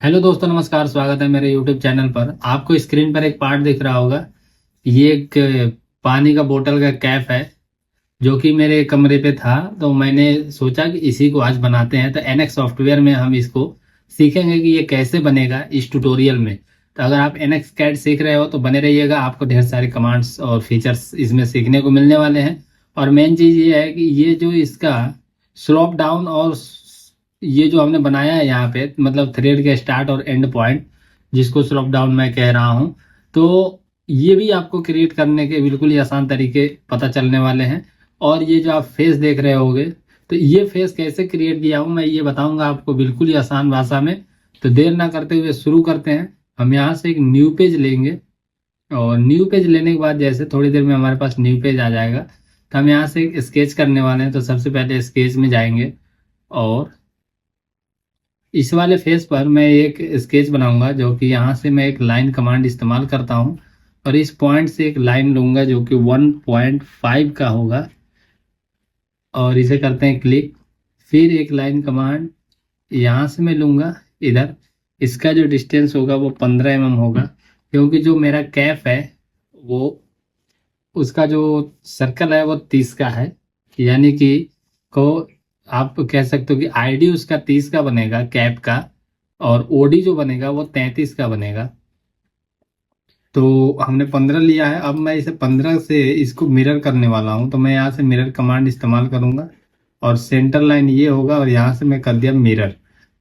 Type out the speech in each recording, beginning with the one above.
Hello दोस्तों, नमस्कार। स्वागत है मेरे यूट्यूब चैनल पर। आपको स्क्रीन पर एक पार्ट दिख रहा होगा। ये एक पानी का बोतल का कैप है जो कि मेरे कमरे पे था। तो मैंने सोचा कि इसी को आज बनाते हैं। तो एनएक्स सॉफ्टवेयर में हम इसको सीखेंगे कि ये कैसे बनेगा इस ट्यूटोरियल में। तो अगर आप एनएक्स कैड सीख रहे हो तो बने रहिएगा, आपको ढेर सारे कमांड्स और फीचर्स इसमें सीखने को मिलने वाले हैं। और मेन चीज़ ये है कि ये जो इसका स्लोप डाउन और ये जो हमने बनाया है यहाँ पे, मतलब थ्रेड के स्टार्ट और एंड पॉइंट, जिसको स्लोप डाउन मैं कह रहा हूँ, तो ये भी आपको क्रिएट करने के बिल्कुल ही आसान तरीके पता चलने वाले हैं। और ये जो आप फेस देख रहे होगे, तो ये फेस कैसे क्रिएट किया हूँ मैं ये बताऊंगा आपको बिल्कुल ही आसान भाषा में। तो देर ना करते हुए शुरू करते हैं। हम यहाँ से एक न्यू पेज लेंगे और न्यू पेज लेने के बाद जैसे थोड़ी देर में हमारे पास न्यू पेज आ जाएगा, तो हम यहाँ से एक स्केच करने वाले हैं। तो सबसे पहले स्केच में जाएंगे और इस वाले फेस पर मैं एक स्केच बनाऊंगा, जो कि यहाँ से मैं एक लाइन कमांड इस्तेमाल करता हूँ। और इस पॉइंट से एक लाइन लूंगा जो कि 1.5 का होगा और इसे करते हैं क्लिक। फिर एक लाइन कमांड यहाँ से मैं लूंगा इधर। इसका जो डिस्टेंस होगा वो 15 mm होगा, क्योंकि जो मेरा कैप है वो, उसका जो सर्कल है वो 30 का है। यानी कि को आप कह सकते हो कि आईडी उसका 30 का बनेगा कैप का, और ओडी जो बनेगा वो 33 का बनेगा। तो हमने 15 लिया है। अब मैं इसे 15 से इसको मिरर करने वाला हूँ। तो मैं यहाँ से मिरर कमांड इस्तेमाल करूंगा और सेंटर लाइन ये होगा और यहाँ से मैं कर दिया मिरर।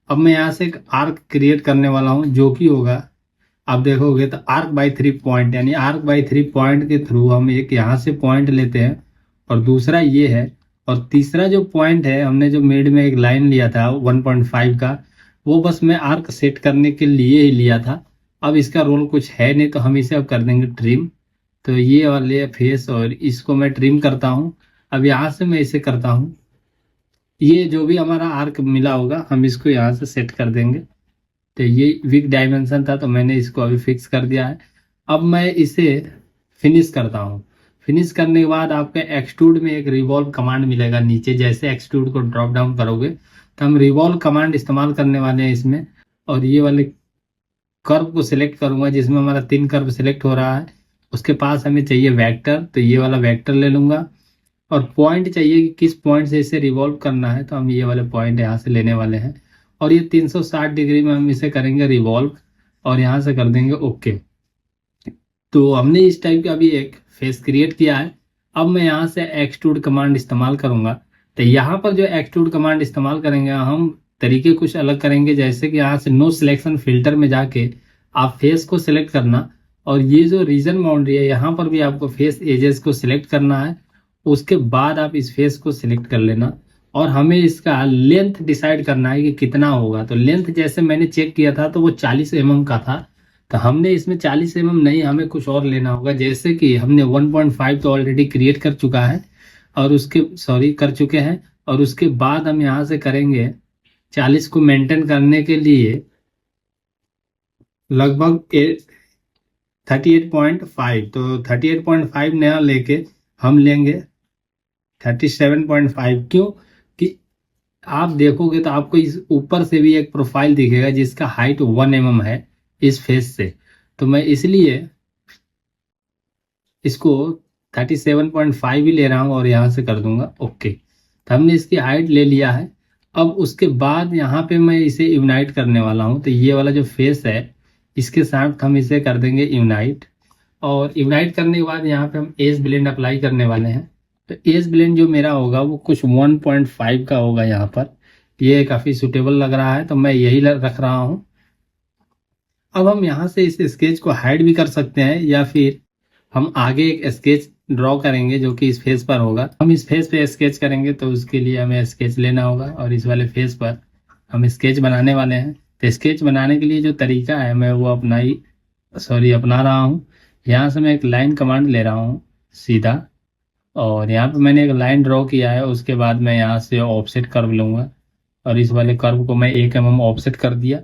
अब मैं यहाँ से एक आर्क क्रिएट करने वाला हूँ जो कि होगा, आप देखोगे तो आर्क बाई 3 पॉइंट, यानी आर्क बाई 3 पॉइंट के थ्रू हम एक यहाँ से पॉइंट लेते हैं और दूसरा ये है। और तीसरा जो पॉइंट है, हमने जो मिड में एक लाइन लिया था 1.5 का, वो बस मैं आर्क सेट करने के लिए ही लिया था। अब इसका रोल कुछ है नहीं, तो हम इसे अब कर देंगे ट्रिम। तो ये वाले फेस और इसको मैं ट्रिम करता हूँ। अब यहाँ से मैं इसे करता हूँ, ये जो भी हमारा आर्क मिला होगा हम इसको यहाँ से सेट कर देंगे। तो ये वीक डायमेंशन था तो मैंने इसको अभी फिक्स कर दिया है। अब मैं इसे फिनिश करता हूँ। फिनिश करने के बाद आपके एक्सट्रूड में एक रिवॉल्व कमांड मिलेगा नीचे। जैसे एक्सट्रूड को ड्रॉप डाउन करोगे तो हम रिवॉल्व कमांड इस्तेमाल करने वाले हैं इसमें। और ये वाले कर्व को सिलेक्ट करूंगा जिसमें हमारा 3 कर्व सिलेक्ट हो रहा है। उसके पास हमें चाहिए वेक्टर, तो ये वाला वेक्टर ले लूंगा। और पॉइंट चाहिए कि किस पॉइंट से इसे रिवॉल्व करना है, तो हम ये वाले पॉइंट यहाँ से लेने वाले हैं। और ये 360 डिग्री में हम इसे करेंगे रिवॉल्व और यहाँ से कर देंगे ओके। तो हमने इस टाइप का अभी एक फेस क्रिएट किया है। अब मैं यहाँ से एक्सट्रूड कमांड इस्तेमाल करूंगा। तो यहाँ पर जो एक्सट्रूड कमांड इस्तेमाल करेंगे हम तरीके कुछ अलग करेंगे। जैसे कि यहाँ से नो सिलेक्शन फिल्टर में जाके आप फेस को सिलेक्ट करना, और ये जो रीजन बाउंड्री है यहाँ पर भी आपको फेस एजेस को सिलेक्ट करना है। उसके बाद आप इस फेस को सिलेक्ट कर लेना और हमें इसका लेंथ डिसाइड करना है कि कितना होगा। तो लेंथ जैसे मैंने चेक किया था तो वो 40 mm का था। तो हमने इसमें 40 mm नहीं, हमें कुछ और लेना होगा। जैसे कि हमने 1.5 तो ऑलरेडी क्रिएट कर चुका है और उसके कर चुके हैं। और उसके बाद हम यहाँ से करेंगे 40 को मेंटेन करने के लिए लगभग 38.5। तो 38.5 नया लेके हम लेंगे 37.5। क्यों कि आप देखोगे तो आपको इस ऊपर से भी एक प्रोफाइल दिखेगा जिसका हाइट 1 mm है इस फेस से। तो मैं इसलिए इसको 37.5 ही ले रहा हूँ और यहाँ से कर दूंगा ओके। तो हमने इसकी हाइट ले लिया है। अब उसके बाद यहाँ पे मैं इसे यूनाइट करने वाला हूँ। तो ये वाला जो फेस है इसके साथ हम इसे कर देंगे यूनाइट। और यूनाइट करने के बाद यहाँ पे हम एज ब्लेंड अप्लाई करने वाले हैं। तो एज ब्लेंड जो मेरा होगा वो कुछ 1.5 का होगा यहाँ पर। ये काफ़ी सुटेबल लग रहा है तो मैं यही रख रहा हूँ। अब हम यहाँ से इस स्केच को हाइड भी कर सकते हैं, या फिर हम आगे एक स्केच ड्रॉ करेंगे जो कि इस फेस पर होगा। हम इस फेस पे स्केच करेंगे तो उसके लिए हमें स्केच लेना होगा और इस वाले फेस पर हम स्केच बनाने वाले हैं। तो स्केच बनाने के लिए जो तरीका है मैं वो अपना रहा हूँ। यहाँ से मैं एक लाइन कमांड ले रहा हूँ सीधा, और यहाँ पे मैंने एक लाइन ड्रॉ किया है। उसके बाद मैं यहाँ से ऑफसेट कर्व लूंगा और इस वाले कर्व को मैं 1 mm ऑफसेट कर दिया।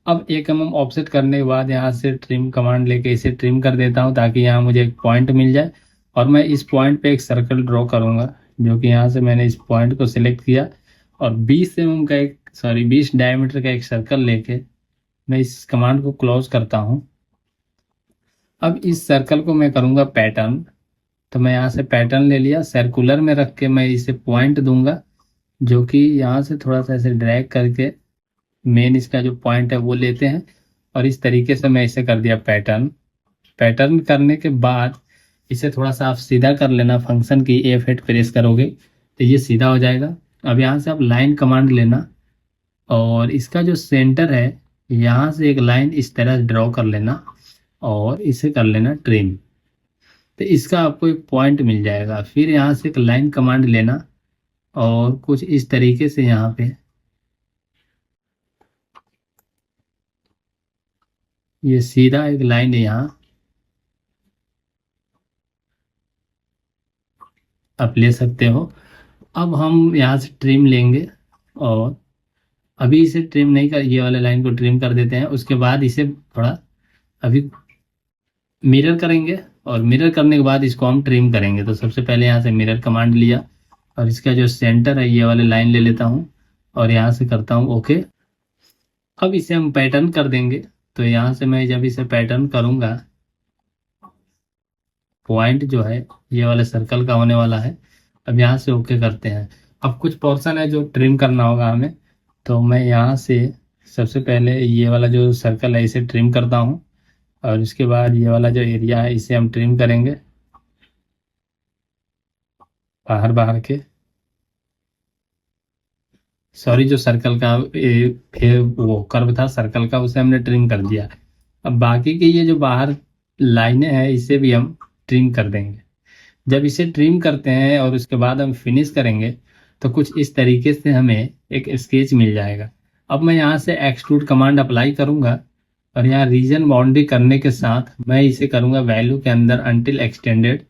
अब 1 mm ऑफसेट करने के बाद यहाँ से ट्रिम कमांड लेके इसे ट्रिम कर देता हूँ ताकि यहाँ मुझे एक पॉइंट मिल जाए। और मैं इस पॉइंट पे एक सर्कल ड्रॉ करूँगा, जो कि यहाँ से मैंने इस पॉइंट को सिलेक्ट किया और 20 डायमीटर का एक सर्कल लेके मैं इस कमांड को क्लोज करता हूँ। अब इस सर्कल को मैं करूँगा पैटर्न, तो मैं यहाँ से पैटर्न ले लिया, सर्कुलर में रख के मैं इसे पॉइंट दूंगा, जो कि यहाँ से थोड़ा सा ऐसे ड्रैग करके मेन इसका जो पॉइंट है वो लेते हैं, और इस तरीके से मैं इसे कर दिया पैटर्न। पैटर्न करने के बाद इसे थोड़ा सा आप सीधा कर लेना, फंक्शन की F8 प्रेस करोगे तो ये सीधा हो जाएगा। अब यहाँ से आप लाइन कमांड लेना, और इसका जो सेंटर है यहाँ से एक लाइन इस तरह ड्रॉ कर लेना, और इसे कर लेना ट्रिम, तो इसका आपको एक पॉइंट मिल जाएगा। फिर यहाँ से एक लाइन कमांड लेना, और कुछ इस तरीके से यहाँ पे ये सीधा एक लाइन है यहाँ आप ले सकते हो। अब हम यहाँ से ट्रिम लेंगे, और अभी इसे ट्रिम नहीं कर, ये वाले लाइन को ट्रिम कर देते हैं। उसके बाद इसे थोड़ा अभी मिरर करेंगे, और मिरर करने के बाद इसको हम ट्रिम करेंगे। तो सबसे पहले यहाँ से मिरर कमांड लिया, और इसका जो सेंटर है ये वाले लाइन ले लेता हूँ, और यहाँ से करता हूँ ओके। अब इसे हम पैटर्न कर देंगे। तो यहाँ से मैं जब इसे पैटर्न करूँगा, पॉइंट जो है ये वाले सर्कल का होने वाला है। अब यहाँ से ओके करते हैं। अब कुछ पोर्शन है जो ट्रिम करना होगा हमें, तो मैं यहाँ से सबसे पहले ये वाला जो सर्कल है इसे ट्रिम करता हूँ, और उसके बाद ये वाला जो एरिया है इसे हम ट्रिम करेंगे बाहर बाहर के। सॉरी, जो सर्कल का फिर वो कर्व था सर्कल का, उसे हमने ट्रिम कर दिया। अब बाकी के ये जो बाहर लाइनें हैं इसे भी हम ट्रिम कर देंगे। जब इसे ट्रिम करते हैं और उसके बाद हम फिनिश करेंगे, तो कुछ इस तरीके से हमें एक स्केच मिल जाएगा। अब मैं यहाँ से एक्सट्रूड कमांड अप्लाई करूँगा, और यहाँ रीजन बाउंड्री करने के साथ मैं इसे करूँगा वैल्यू के अंदर अनटिल एक्सटेंडेड,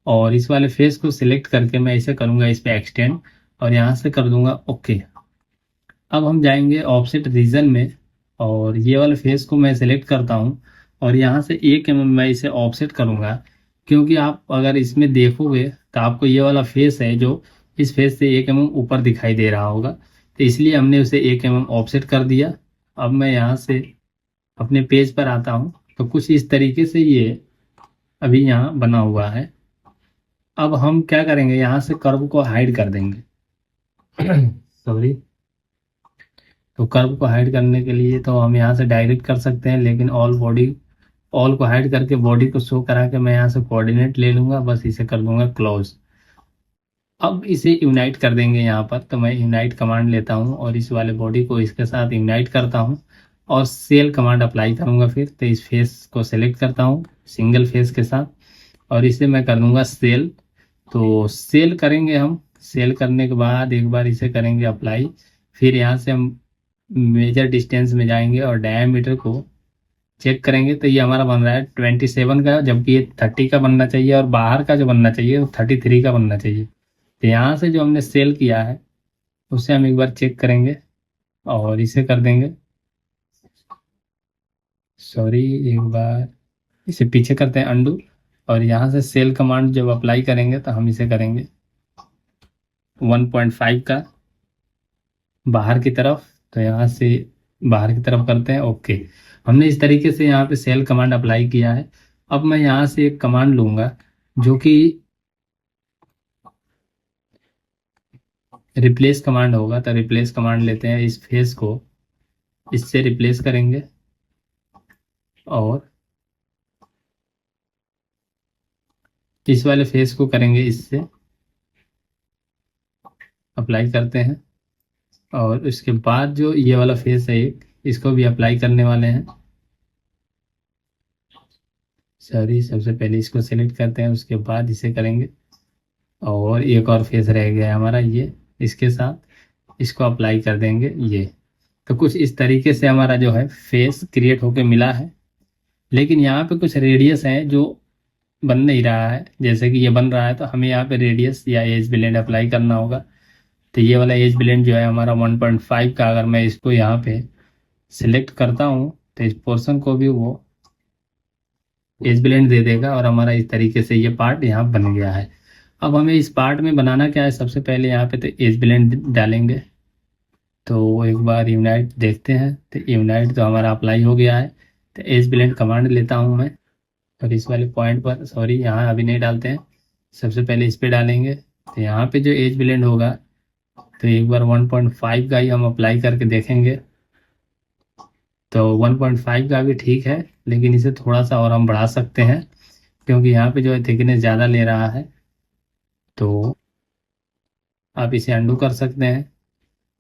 और इस वाले फेस को सिलेक्ट करके मैं इसे करूँगा इस पे एक्सटेंड, और यहाँ से कर दूंगा ओके। अब हम जाएंगे ऑफसेट रीजन में, और ये वाले फेस को मैं सिलेक्ट करता हूँ, और यहाँ से 1 mm मैं इसे ऑफसेट करूँगा। क्योंकि आप अगर इसमें देखोगे तो आपको ये वाला फेस है जो इस फेस से 1 mm ऊपर दिखाई दे रहा होगा, तो इसलिए हमने उसे 1 mm ऑफसेट कर दिया। अब मैं यहाँ से अपने पेज पर आता हूँ, तो कुछ इस तरीके से ये अभी यहाँ बना हुआ है। अब हम क्या करेंगे, यहाँ से कर्व को हाइड कर देंगे। सॉरी, तो कर्व को हाइड करने के लिए तो हम यहाँ से डायरेक्ट कर सकते हैं, लेकिन ऑल को हाइड करके बॉडी को शो करा के मैं यहाँ से कोऑर्डिनेट ले लूंगा, बस इसे कर दूंगा क्लोज। अब इसे यूनाइट कर देंगे यहाँ पर, तो मैं यूनाइट कमांड लेता हूँ, और इस वाले बॉडी को इसके साथ यूनाइट करता हूँ, और सेल कमांड अप्लाई करूँगा। फिर तो इस फेस को सिलेक्ट करता हूँ सिंगल फेस के साथ, और इसे मैं कर दूंगा सेल। तो सेल करेंगे हम, सेल करने के बाद एक बार इसे करेंगे अप्लाई। फिर यहाँ से हम मेजर डिस्टेंस में जाएंगे, और डायमीटर को चेक करेंगे, तो ये हमारा बन रहा है 27 का, जबकि ये 30 का बनना चाहिए, और बाहर का जो बनना चाहिए वो 33 का बनना चाहिए। तो यहाँ से जो हमने सेल किया है उसे हम एक बार चेक करेंगे, और इसे कर देंगे, सॉरी एक बार इसे पीछे करते हैं अंडू, और यहाँ से सेल कमांड जब अप्लाई करेंगे तो हम इसे करेंगे 1.5 का बाहर की तरफ। तो यहाँ से बाहर की तरफ करते हैं ओके। हमने इस तरीके से यहाँ पे सेल कमांड अप्लाई किया है। अब मैं यहाँ से एक कमांड लूंगा जो कि रिप्लेस कमांड होगा, तो रिप्लेस कमांड लेते हैं, इस फेस को इससे रिप्लेस करेंगे, और इस वाले फेस को करेंगे इससे अप्लाई करते हैं, और उसके बाद जो ये वाला फेस है एक, इसको भी अप्लाई करने वाले हैं। सॉरी, सबसे पहले इसको सेलेक्ट करते हैं, उसके बाद इसे करेंगे, और एक और फेस रह गया है हमारा ये, इसके साथ इसको अप्लाई कर देंगे ये। तो कुछ इस तरीके से हमारा जो है फेस क्रिएट होके मिला है। लेकिन यहाँ पे कुछ रेडियस है जो बन नहीं रहा है, जैसे कि ये बन रहा है, तो हमें यहाँ पे रेडियस या एज ब्लेंड अप्लाई करना होगा। तो ये वाला एज ब्लेंड जो है हमारा 1.5 का, अगर मैं इसको यहाँ पे सिलेक्ट करता हूँ तो इस पोर्शन को भी वो एज ब्लेंड दे देगा, और हमारा इस तरीके से ये पार्ट यहाँ बन गया है। अब हमें इस पार्ट में बनाना क्या है, सबसे पहले यहाँ पे तो एज ब्लेंड डालेंगे। तो एक बार यूनाइट देखते हैं। तो यूनाइट तो हमारा अप्लाई हो गया है। तो एज ब्लेंड कमांड लेता हूँ मैं, और इस वाले पॉइंट पर, सॉरी यहाँ अभी नहीं डालते हैं, सबसे पहले इस पे डालेंगे। तो यहाँ पे जो एज ब्लेंड होगा, तो एक बार 1.5 का ही हम अप्लाई करके देखेंगे। तो 1.5 का भी ठीक है, लेकिन इसे थोड़ा सा और हम बढ़ा सकते हैं, क्योंकि यहाँ पे जो है थिकनेस ज़्यादा ले रहा है। तो आप इसे अंडू कर सकते हैं,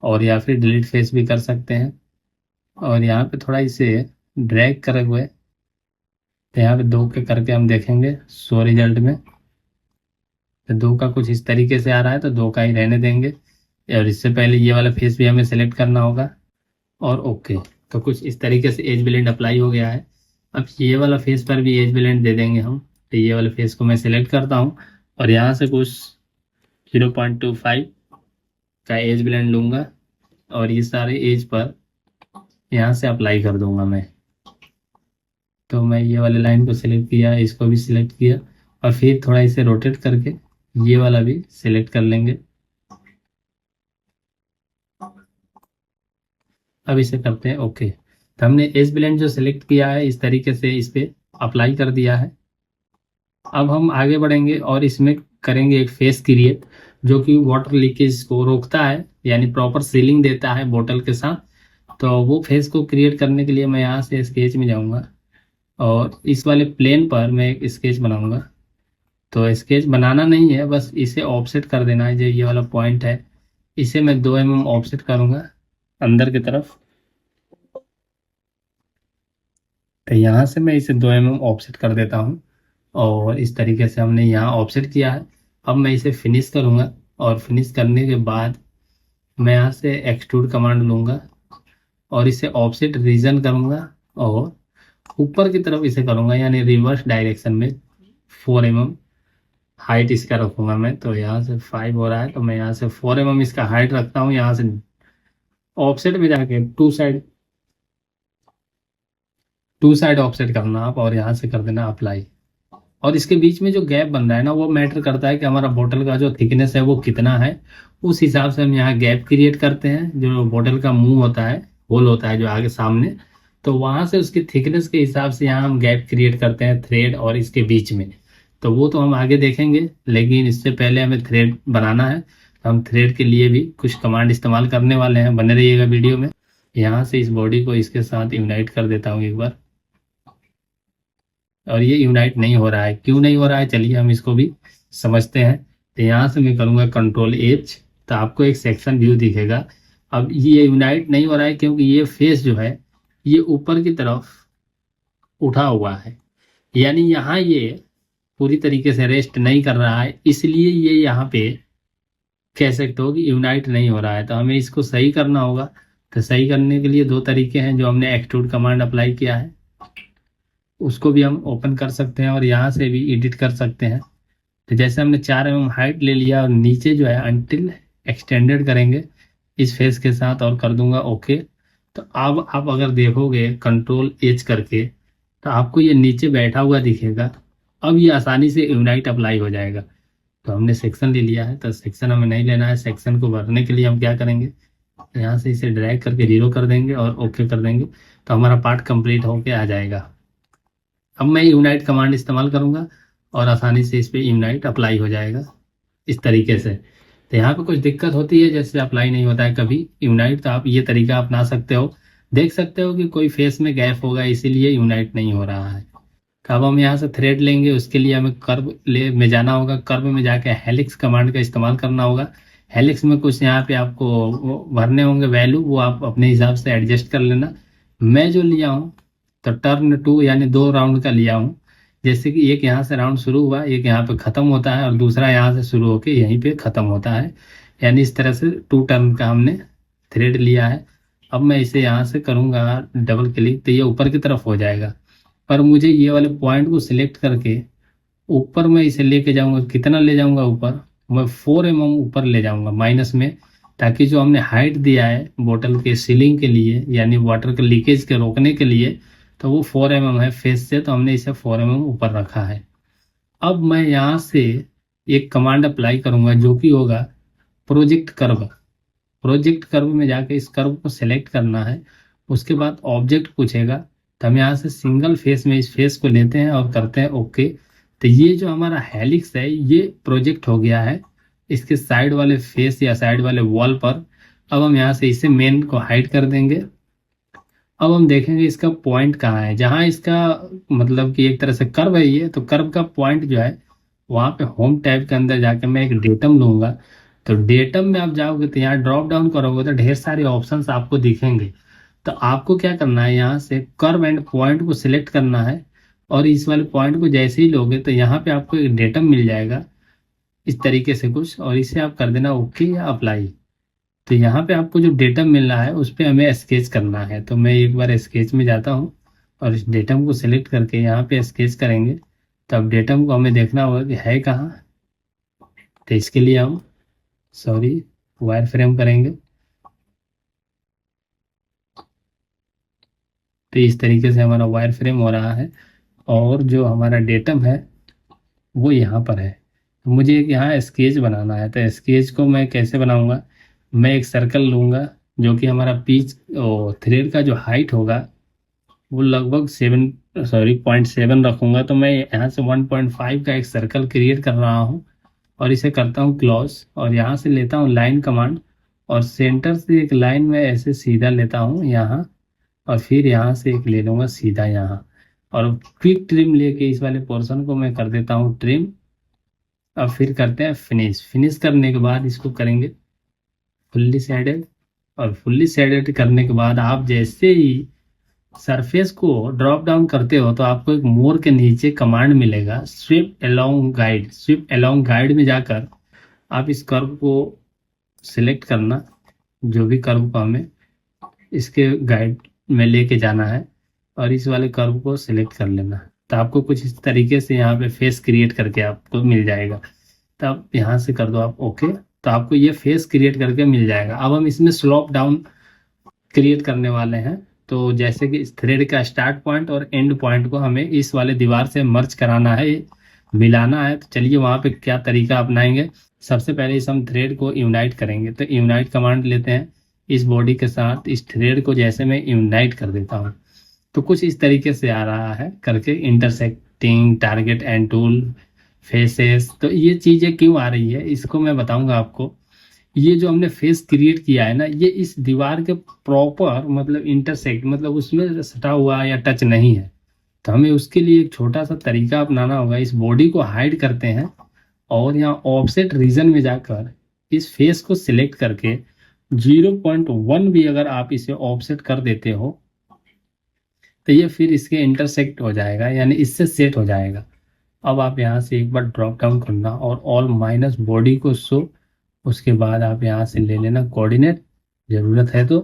और या फिर डिलीट फेस भी कर सकते हैं। और यहाँ पे थोड़ा इसे ड्रैग करे हुए, तो यहाँ पे 2 के करके हम देखेंगे शो रिजल्ट में। तो 2 का कुछ इस तरीके से आ रहा है, तो 2 का ही रहने देंगे। और इससे पहले ये वाला फेस भी हमें सेलेक्ट करना होगा। और ओके, तो कुछ इस तरीके से एज ब्लेंड अप्लाई हो गया है। अब ये वाला फेस पर भी एज ब्लेंड दे देंगे हम। तो ये वाले फेस को मैं सिलेक्ट करता हूँ, और यहाँ से कुछ 0.25 का एज ब्लेंड लूँगा, और ये सारे एज पर यहाँ से अप्लाई कर दूंगा मैं। तो मैं ये वाले लाइन को सिलेक्ट किया, इसको भी सिलेक्ट किया, और फिर थोड़ा इसे रोटेट करके ये वाला भी सिलेक्ट कर लेंगे। अब इसे करते हैं ओके। तो हमने एज ब्लेंड जो सिलेक्ट किया है, इस तरीके से इस पे अप्लाई कर दिया है। अब हम आगे बढ़ेंगे और इसमें करेंगे एक फेस क्रिएट, जो कि वाटर लीकेज को रोकता है, यानी प्रॉपर सीलिंग देता है बोतल के साथ। तो वो फेस को क्रिएट करने के लिए मैं यहाँ से स्केच में जाऊँगा, और इस वाले प्लेन पर मैं एक स्केच बनाऊंगा। तो स्केच बनाना नहीं है, बस इसे ऑफसेट कर देना है। जो ये वाला पॉइंट है, इसे मैं 2 mm ऑफसेट करूंगा अंदर की तरफ। तो यहाँ से मैं इसे 2 mm ऑफसेट कर देता हूँ, और इस तरीके से हमने यहाँ ऑफसेट किया है। अब मैं इसे फिनिश करूँगा, और फिनिश करने के बाद मैं यहाँ से एक्सट्रूड कमांड लूँगा, और इसे ऑफसेट रीजन करूँगा, और ऊपर की तरफ इसे करूँगा, यानी रिवर्स डायरेक्शन में 4 mm हाइट इसका रखूँगा मैं। तो यहाँ से 5 हो रहा है, तो मैं यहाँ से 4 mm इसका हाइट रखता हूँ। यहाँ से ऑफसेट में जाके टू साइड ऑफसेट करना आप, और यहाँ से कर देना अप्लाई। और इसके बीच में जो गैप बन रहा है ना, वो मैटर करता है कि हमारा बोतल का जो थिकनेस है वो कितना है। उस हिसाब से हम यहाँ गैप क्रिएट करते हैं। जो बोतल का मुंह होता है, होल होता है जो आगे सामने, तो वहां से उसकी थिकनेस के हिसाब से यहाँ हम गैप क्रिएट करते हैं थ्रेड और इसके बीच में। तो वो तो हम आगे देखेंगे, लेकिन इससे पहले हमें थ्रेड बनाना है। तो हम थ्रेड के लिए भी कुछ कमांड इस्तेमाल करने वाले हैं, बने रहिएगा वीडियो में। यहाँ से इस बॉडी को इसके साथ यूनाइट कर देता हूँ एक बार, और ये यूनाइट नहीं हो रहा है। क्यों नहीं हो रहा है, चलिए हम इसको भी समझते हैं। तो यहाँ से मैं करूँगा कंट्रोल एच, तो आपको एक सेक्शन व्यू दिखेगा। अब ये यूनाइट नहीं हो रहा है क्योंकि ये फेस जो है, ये ऊपर की तरफ उठा हुआ है, यानी यहाँ ये पूरी तरीके से रेस्ट नहीं कर रहा है, इसलिए ये यहाँ पे कह सकते हो कि यूनाइट नहीं हो रहा है। तो हमें इसको सही करना होगा। तो सही करने के लिए 2 तरीके हैं। जो हमने एक्सट्रूड कमांड अप्लाई किया है, उसको भी हम ओपन कर सकते हैं, और यहाँ से भी एडिट कर सकते हैं। तो जैसे हमने 4 mm हाइट ले लिया, और नीचे जो है अंटिल एक्सटेंडेड करेंगे इस फेस के साथ, और कर दूंगा ओके। तो अब आप अगर देखोगे कंट्रोल एच करके, तो आपको ये नीचे बैठा हुआ दिखेगा। अब ये आसानी से यूनाइट अप्लाई हो जाएगा। तो हमने सेक्शन ले लिया है, तो सेक्शन हमें नहीं लेना है। सेक्शन को भरने के लिए हम क्या करेंगे, तो यहाँ से इसे ड्रैग करके 0 कर देंगे और ओके कर देंगे। तो हमारा पार्ट कंप्लीट होके आ जाएगा। अब मैं यूनाइट कमांड इस्तेमाल करूंगा, और आसानी से इस पे यूनाइट अप्लाई हो जाएगा इस तरीके से। तो यहाँ पे कुछ दिक्कत होती है, जैसे अप्लाई नहीं होता है कभी यूनाइट, तो आप ये तरीका अपना सकते हो। देख सकते हो कि कोई फेस में गैप होगा, इसीलिए यूनाइट नहीं हो रहा है। तो अब हम यहाँ से थ्रेड लेंगे, उसके लिए हमें कर्व ले में जाना होगा। कर्व में जाके हेलिक्स कमांड का इस्तेमाल करना होगा। हेलिक्स में कुछ यहाँ पे आपको वो भरने होंगे वैल्यू, वो आप अपने हिसाब से एडजस्ट कर लेना। मैं जो लिया हूँ, तो टर्न 2 यानी 2 राउंड का लिया हूँ। जैसे कि एक यहाँ से राउंड शुरू हुआ, एक यहाँ पे खत्म होता है, और दूसरा यहाँ से शुरू होके यहीं पे खत्म होता है। यानी इस तरह से 2 टर्न का हमने थ्रेड लिया है। अब मैं इसे यहाँ से करूँगा डबल क्लिक, तो ये ऊपर की तरफ हो जाएगा। पर मुझे ये वाले पॉइंट को सिलेक्ट करके ऊपर मैं इसे लेके जाऊंगा। कितना ले जाऊंगा ऊपर, मैं 4 mm ऊपर ले जाऊंगा माइनस में, ताकि जो हमने हाइट दिया है बोतल के सीलिंग के लिए, यानी वाटर के लीकेज के रोकने के लिए, तो वो 4 mm है फेस से, तो हमने इसे 4 mm ऊपर रखा है। अब मैं यहाँ से एक कमांड अप्लाई करूंगा, जो कि होगा प्रोजेक्ट कर्व। प्रोजेक्ट कर्व में जाके इस कर्व को सिलेक्ट करना है। उसके बाद ऑब्जेक्ट पूछेगा, तो हम यहाँ से सिंगल फेस में इस फेस को लेते हैं और करते हैं ओके। तो ये जो हमारा हेलिक्स है ये प्रोजेक्ट हो गया है इसके साइड वाले फेस या साइड वाले वॉल पर। अब हम यहाँ से इसे मेन को हाइड कर देंगे। अब हम देखेंगे इसका पॉइंट कहाँ है, जहाँ इसका मतलब कि एक तरह से कर्व है ये, तो कर्व का पॉइंट जो है वहाँ पे होम टैब के अंदर जाके मैं एक डेटम लूंगा। तो डेटम में आप जाओगे तो यहाँ ड्रॉप डाउन करोगे तो ढेर सारे ऑप्शंस आपको दिखेंगे। तो आपको क्या करना है, यहाँ से कर्व एंड पॉइंट को सिलेक्ट करना है। और इस वाले पॉइंट को जैसे ही लोगे तो यहाँ पे आपको एक डेटम मिल जाएगा इस तरीके से कुछ, और इसे आप कर देना ओके या अप्लाई। तो यहाँ पे आपको जो डेटम मिल रहा है उस पर हमें स्केच करना है। तो मैं एक बार स्केच में जाता हूँ और इस डेटम को सिलेक्ट करके यहाँ पे स्केच करेंगे। तो अब डेटम को हमें देखना होगा कि है कहाँ। तो इसके लिए हम वायर फ्रेम करेंगे। तो इस तरीके से हमारा वायर फ्रेम हो रहा है और जो हमारा डेटम है वो यहाँ पर है। तो मुझे एक यहाँ स्केच बनाना है। तो स्केच को मैं कैसे बनाऊंगा, मैं एक सर्कल लूंगा जो कि हमारा पीच थ्रेड का जो हाइट होगा वो लगभग 0.7 रखूंगा। तो मैं यहाँ से 1.5 का एक सर्कल क्रिएट कर रहा हूँ और इसे करता हूँ क्लॉज, और यहाँ से लेता हूँ लाइन कमांड और सेंटर से एक लाइन में ऐसे सीधा लेता हूँ यहाँ, और फिर यहाँ से एक ले लूंगा सीधा यहाँ, और क्विक ट्रिम लेके इस वाले पोर्शन को मैं कर देता हूँ ट्रिम। अब फिर करते हैं फिनिश। फिनिश करने के बाद इसको करेंगे फुल्ली शेडेड, और फुल्ली शेडेड करने के बाद आप जैसे ही सरफेस को ड्रॉप डाउन करते हो तो आपको एक मोर के नीचे कमांड मिलेगा sweep along guide. Sweep along guide में जाकर आप इस कर्व को सिलेक्ट करना, जो भी कर्व को हमें इसके गाइड में लेके जाना है, और इस वाले कर्व को सिलेक्ट कर लेना। तो आपको कुछ इस तरीके से यहाँ पे फेस क्रिएट करके आपको मिल जाएगा। तो आप यहाँ से कर दो आप ओके, तो आपको ये फेस क्रिएट करके मिल जाएगा। अब हम इसमें स्लोप डाउन क्रिएट करने वाले हैं। तो जैसे कि इस थ्रेड का स्टार्ट पॉइंट और एंड पॉइंट को हमें इस वाले दीवार से मर्ज कराना है, मिलाना है। तो चलिए वहाँ पे क्या तरीका अपनाएंगे। सबसे पहले इस हम थ्रेड को यूनाइट करेंगे। तो यूनाइट कमांड लेते हैं, इस बॉडी के साथ इस थ्रेड को जैसे मैं यूनाइट कर देता हूँ तो कुछ इस तरीके से आ रहा है करके, intersecting target and tool faces. तो ये चीज़ें क्यों आ रही है इसको मैं बताऊंगा आपको। ये जो हमने फेस क्रिएट किया है ना, ये इस दीवार के प्रॉपर मतलब इंटरसेक्ट मतलब उसमें सटा हुआ या टच नहीं है। तो हमें उसके लिए एक छोटा सा तरीका अपनाना होगा। इस बॉडी को हाइड करते हैं और यहाँ ऑफसेट रीजन में जाकर इस फेस को सिलेक्ट करके 0.1 भी अगर आप इसे ऑफसेट कर देते हो तो ये फिर इसके इंटरसेक्ट हो जाएगा, यानी इससे सेट हो जाएगा। अब आप यहाँ से एक बार ड्रॉप डाउन करना और ऑल माइनस बॉडी को शो, उसके बाद आप यहाँ से ले लेना कोऑर्डिनेट ज़रूरत है तो।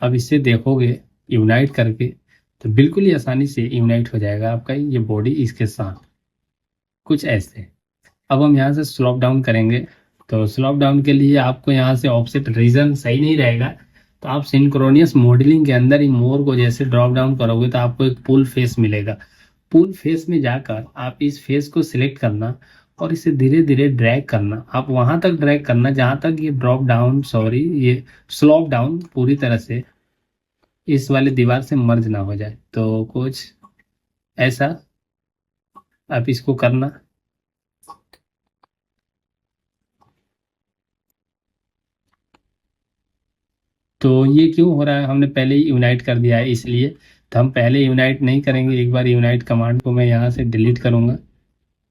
अब इसे देखोगे यूनाइट करके तो बिल्कुल ही आसानी से यूनाइट हो जाएगा आपका ये बॉडी इसके साथ, कुछ ऐसे। अब हम यहाँ से स्लोप डाउन करेंगे। तो स्लोप डाउन के लिए आपको यहाँ से ऑफसेट रीजन सही नहीं रहेगा, तो आप सिंक्रोनियस मॉडलिंग के अंदर ही मोर को जैसे ड्रॉप डाउन करोगे तो आपको एक पुल फेस मिलेगा। पुल फेस में जाकर आप इस फेस को सिलेक्ट करना और इसे धीरे धीरे ड्रैग करना। आप वहां तक ड्रैग करना जहां तक ये ड्रॉप डाउन ये स्लोप डाउन पूरी तरह से इस वाले दीवार से मर्ज ना हो जाए। तो कुछ ऐसा आप इसको करना। तो ये क्यों हो रहा है, हमने पहले ही यूनाइट कर दिया है इसलिए। तो हम पहले यूनाइट नहीं करेंगे, एक बार यूनाइट कमांड को मैं यहाँ से डिलीट करूँगा।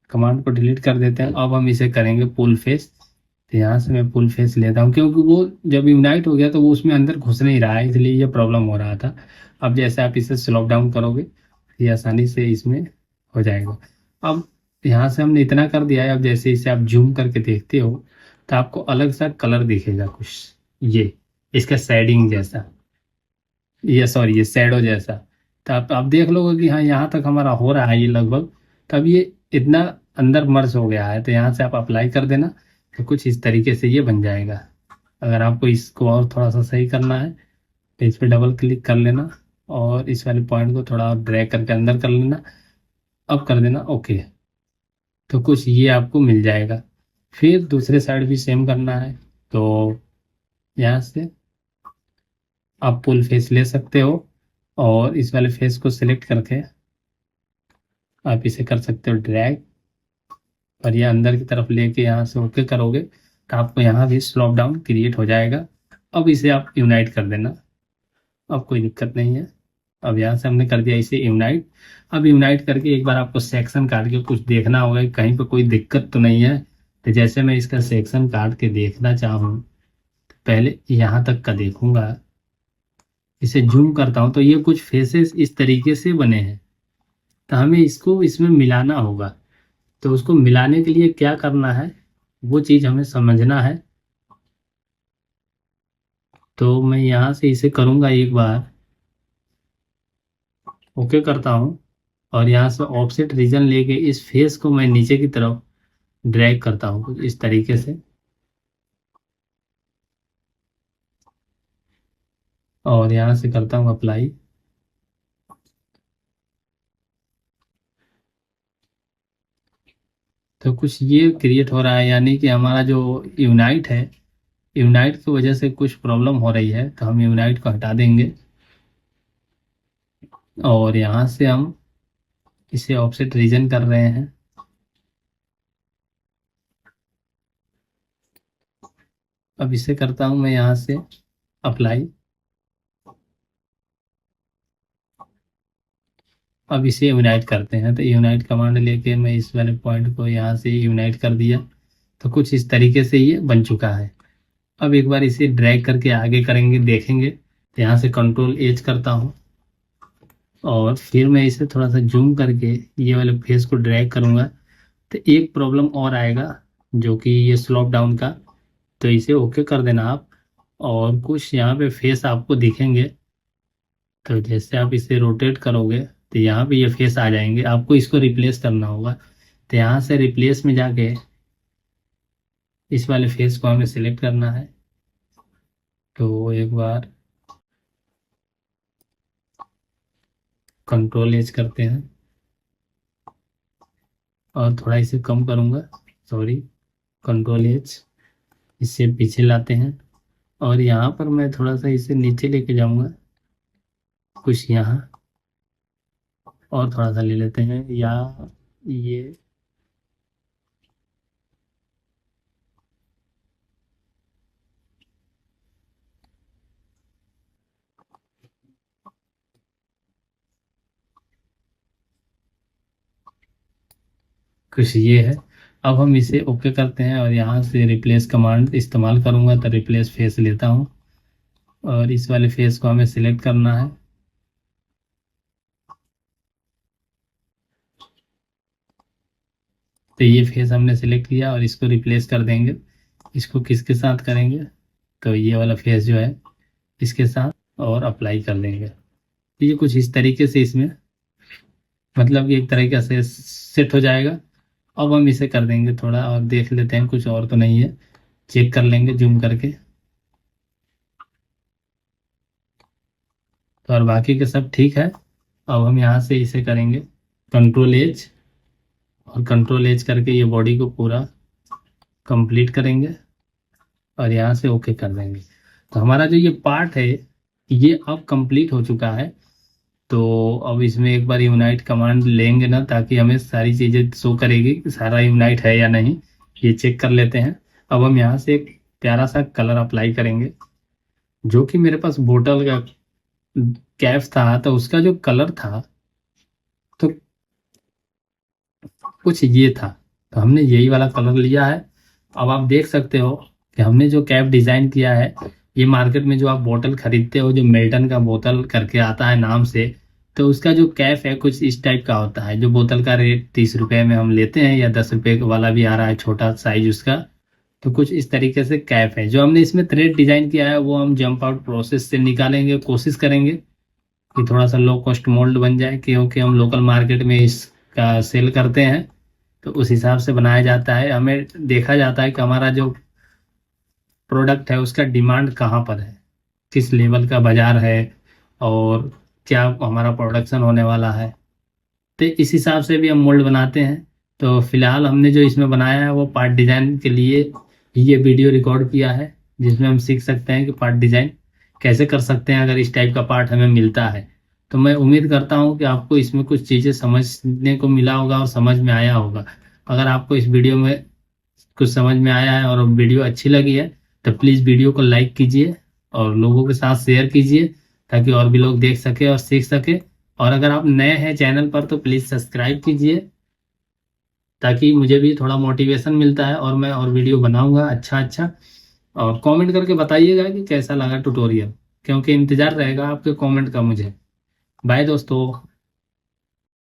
कमांड को डिलीट कर देते हैं। अब हम इसे करेंगे पुल फेस। तो यहाँ से मैं पुल फेस लेता हूँ क्योंकि वो जब यूनाइट हो गया तो वो उसमें अंदर घुस नहीं रहा है, इसलिए ये प्रॉब्लम हो रहा था। अब जैसे आप इसे स्लोप डाउन करोगे ये आसानी से इसमें हो जाएगा। अब यहाँ से हमने इतना कर दिया है। अब जैसे इसे आप जूम करके देखते हो तो आपको अलग सा कलर दिखेगा कुछ, ये इसका शेडिंग जैसा, ये शैडो जैसा। तो आप देख लोगे कि हाँ यहाँ तक हमारा हो रहा है ये लगभग। तब ये इतना अंदर मर्ज हो गया है। तो यहाँ से आप अप्लाई कर देना तो कुछ इस तरीके से ये बन जाएगा। अगर आपको इसको और थोड़ा सा सही करना है तो इस पर डबल क्लिक कर लेना और इस वाले पॉइंट को थोड़ा और ड्रैग करके अंदर कर लेना। अब कर देना ओके, तो कुछ ये आपको मिल जाएगा। फिर दूसरे साइड भी सेम करना है। तो यहाँ से आप फुल फेस ले सकते हो और इस वाले फेस को सिलेक्ट करके आप इसे कर सकते हो ड्रैग, और ये अंदर की तरफ लेके यहाँ से ओके करोगे तो आपको यहाँ भी स्लोप डाउन क्रिएट हो जाएगा। अब इसे आप यूनाइट कर देना, अब कोई दिक्कत नहीं है। अब यहाँ से हमने कर दिया इसे यूनाइट। अब यूनाइट करके एक बार आपको सेक्शन काट के कुछ देखना होगा कि कहीं पर कोई दिक्कत तो नहीं है। तो जैसे मैं इसका सेक्शन काट के देखना चाहूँ, पहले यहाँ तक का देखूंगा, इसे जूम करता हूँ तो ये कुछ फेसेस इस तरीके से बने हैं। तो हमें इसको इसमें मिलाना होगा। तो उसको मिलाने के लिए क्या करना है वो चीज़ हमें समझना है। तो मैं यहाँ से इसे करूँगा एक बार, ओके करता हूँ, और यहाँ से ऑफसेट रीजन लेके इस फेस को मैं नीचे की तरफ ड्रैग करता हूँ कुछ इस तरीके से, और यहाँ से करता हूँ अप्लाई। तो कुछ ये क्रिएट हो रहा है, यानी कि हमारा जो यूनाइट है, यूनाइट की वजह से कुछ प्रॉब्लम हो रही है। तो हम यूनाइट को हटा देंगे और यहाँ से हम इसे ऑफसेट रीजन कर रहे हैं। अब इसे करता हूँ मैं यहाँ से अप्लाई। अब इसे यूनाइट करते हैं। तो यूनाइट कमांड लेके मैं इस वाले पॉइंट को यहाँ से यूनाइट कर दिया। तो कुछ इस तरीके से ये बन चुका है। अब एक बार इसे ड्रैग करके आगे करेंगे, देखेंगे। तो यहाँ से कंट्रोल एज करता हूँ और फिर मैं इसे थोड़ा सा जूम करके ये वाले फेस को ड्रैग करूँगा। तो एक प्रॉब्लम और आएगा जो कि ये स्लोप डाउन का, तो इसे ओके कर देना आप। और कुछ यहाँ पे फेस आपको दिखेंगे। तो जैसे आप इसे रोटेट करोगे तो यहाँ पे ये फेस आ जाएंगे, आपको इसको रिप्लेस करना होगा। तो यहाँ से रिप्लेस में जाके इस वाले फेस को हमें सिलेक्ट करना है। तो एक बार कंट्रोल एज करते हैं और थोड़ा इसे कम करूँगा, सॉरी, कंट्रोल एज, इससे पीछे लाते हैं और यहाँ पर मैं थोड़ा सा इसे नीचे लेके जाऊँगा कुछ यहाँ, और थोड़ा सा ले लेते हैं या ये, कुछ ये है। अब हम इसे ओके करते हैं और यहाँ से रिप्लेस कमांड इस्तेमाल करूँगा। तो रिप्लेस फेस लेता हूँ और इस वाले फेस को हमें सिलेक्ट करना है। तो ये फेस हमने सिलेक्ट किया और इसको रिप्लेस कर देंगे। इसको किसके साथ करेंगे, तो ये वाला फेस जो है इसके साथ, और अप्लाई कर देंगे। तो ये कुछ इस तरीके से इसमें मतलब कि एक तरीके से सेट हो जाएगा। अब हम इसे कर देंगे थोड़ा और देख लेते हैं कुछ और तो नहीं है, चेक कर लेंगे जूम करके। तो और बाकी के सब ठीक है। अब हम यहाँ से इसे करेंगे कंट्रोल एज, और कंट्रोल एज करके ये बॉडी को पूरा कंप्लीट करेंगे और यहाँ से ओके कर देंगे। तो हमारा जो ये पार्ट है ये अब कंप्लीट हो चुका है। तो अब इसमें एक बार यूनाइट कमांड लेंगे ना, ताकि हमें सारी चीज़ें शो करेगी कि सारा यूनाइट है या नहीं, ये चेक कर लेते हैं। अब हम यहाँ से एक प्यारा सा कलर अप्लाई करेंगे, जो कि मेरे पास बोतल का कैप था तो उसका जो कलर था तो कुछ ये था। तो हमने यही वाला कलर लिया है। अब आप देख सकते हो कि हमने जो कैप डिज़ाइन किया है, ये मार्केट में जो आप बोतल खरीदते हो जो मिल्टन का बोतल करके आता है नाम से, तो उसका जो कैप है कुछ इस टाइप का होता है। जो बोतल का रेट 30 रुपये में हम लेते हैं, या 10 रुपये वाला भी आ रहा है छोटा साइज उसका। तो कुछ इस तरीके से कैप है। जो हमने इसमें थ्रेड डिज़ाइन किया है वो हम जंप आउट प्रोसेस से निकालेंगे, कोशिश करेंगे कि थोड़ा सा लो कॉस्ट मोल्ड बन जाए, क्योंकि हम लोकल मार्केट में इसका सेल करते हैं। तो उस हिसाब से बनाया जाता है। हमें देखा जाता है कि हमारा जो प्रोडक्ट है उसका डिमांड कहाँ पर है, किस लेवल का बाजार है, और क्या हमारा प्रोडक्शन होने वाला है। तो इस हिसाब से भी हम मोल्ड बनाते हैं। तो फिलहाल हमने जो इसमें बनाया है वो पार्ट डिजाइन के लिए ये वीडियो रिकॉर्ड किया है। जिसमें हम सीख सकते हैं कि पार्ट डिजाइन कैसे कर सकते हैं अगर इस टाइप का पार्ट हमें मिलता है। तो मैं उम्मीद करता हूँ कि आपको इसमें कुछ चीज़ें समझने को मिला होगा और समझ में आया होगा। अगर आपको इस वीडियो में कुछ समझ में आया है और वीडियो अच्छी लगी है तो प्लीज़ वीडियो को लाइक कीजिए और लोगों के साथ शेयर कीजिए ताकि और भी लोग देख सके और सीख सके। और अगर आप नए हैं चैनल पर तो प्लीज़ सब्सक्राइब कीजिए ताकि मुझे भी थोड़ा मोटिवेशन मिलता है और मैं और वीडियो बनाऊंगा अच्छा अच्छा। और कमेंट करके बताइएगा कि कैसा लगा ट्यूटोरियल, क्योंकि इंतज़ार रहेगा आपके कमेंट का मुझे। बाय दोस्तों।